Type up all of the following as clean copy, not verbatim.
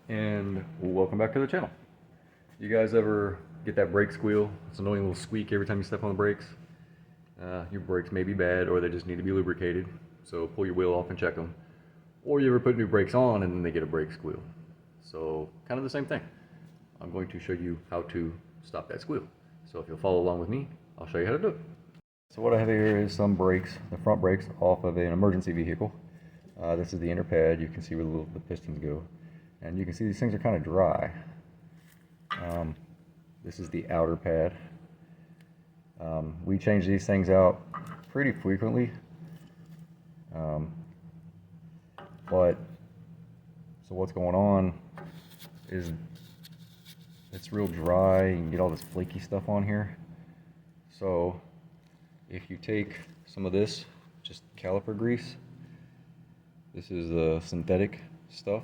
And welcome back to the channel. You guys ever get that brake squeal? It's an annoying little squeak every time you step on the brakes. Your brakes may be bad, or they just need to be lubricated, so pull your wheel off and check them. Or you ever put new brakes on and then they get a brake squeal. So kind of the same thing. I'm going to show you how to stop that squeal. So if you'll follow along with me, I'll show you how to do it. So what I have here is some brakes, the front brakes off of an emergency vehicle. This is the inner pad. You can see where the pistons go. And you can see these things are kind of dry. This is the outer pad. We change these things out pretty frequently. So what's going on is it's real dry. You can get all this flaky stuff on here. So if you take some of this, just caliper grease, this is the synthetic stuff.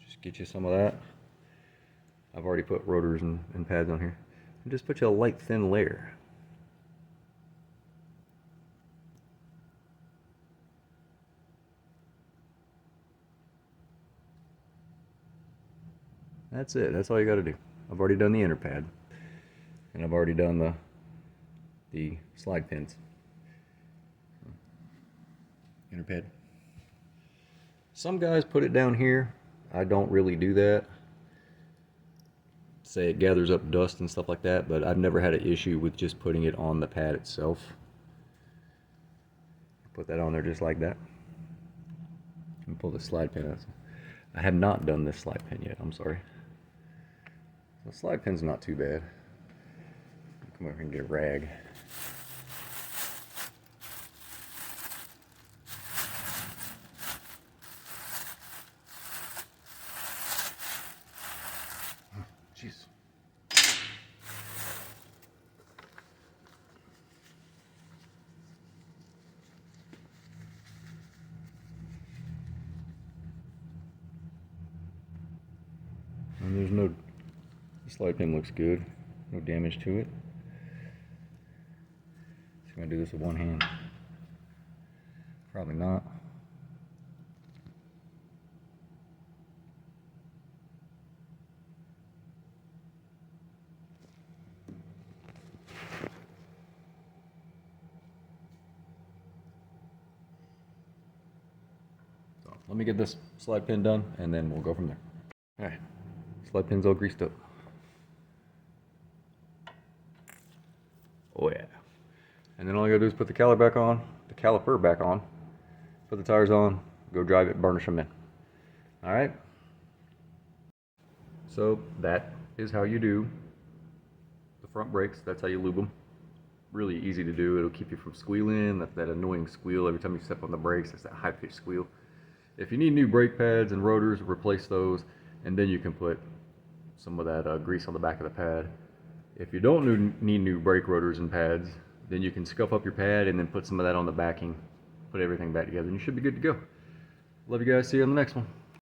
Just get you some of that. I've already put rotors and pads on here. And just put you a light thin layer. That's it. That's all you got to do. I've already done the inner pad, and I've already done the slide pins. Inner pad. Some guys put it down here. I don't really do that. Say it gathers up dust and stuff like that, but I've never had an issue with just putting it on the pad itself. Put that on there just like that. And pull the slide pin out. I have not done this slide pin yet. I'm sorry. The slide pin's not too bad. Come over and get a rag. Jeez. And there's no, the slide pin looks good, no damage to it. So I'm going to do this with one hand. Probably not. So let me get this slide pin done and then we'll go from there. Alright. Slide pin's all greased up. Oh yeah. And then all you gotta do is put the caliper back on, put the tires on, go drive it, burnish them in. Alright? So that is how you do the front brakes. That's how you lube them. Really easy to do. It'll keep you from squealing, that annoying squeal every time you step on the brakes. It's that high-pitched squeal. If you need new brake pads and rotors, replace those, and then you can put some of that grease on the back of the pad. If you don't need new brake rotors and pads, then you can scuff up your pad and then put some of that on the backing, put everything back together, and you should be good to go. Love you guys. See you on the next one.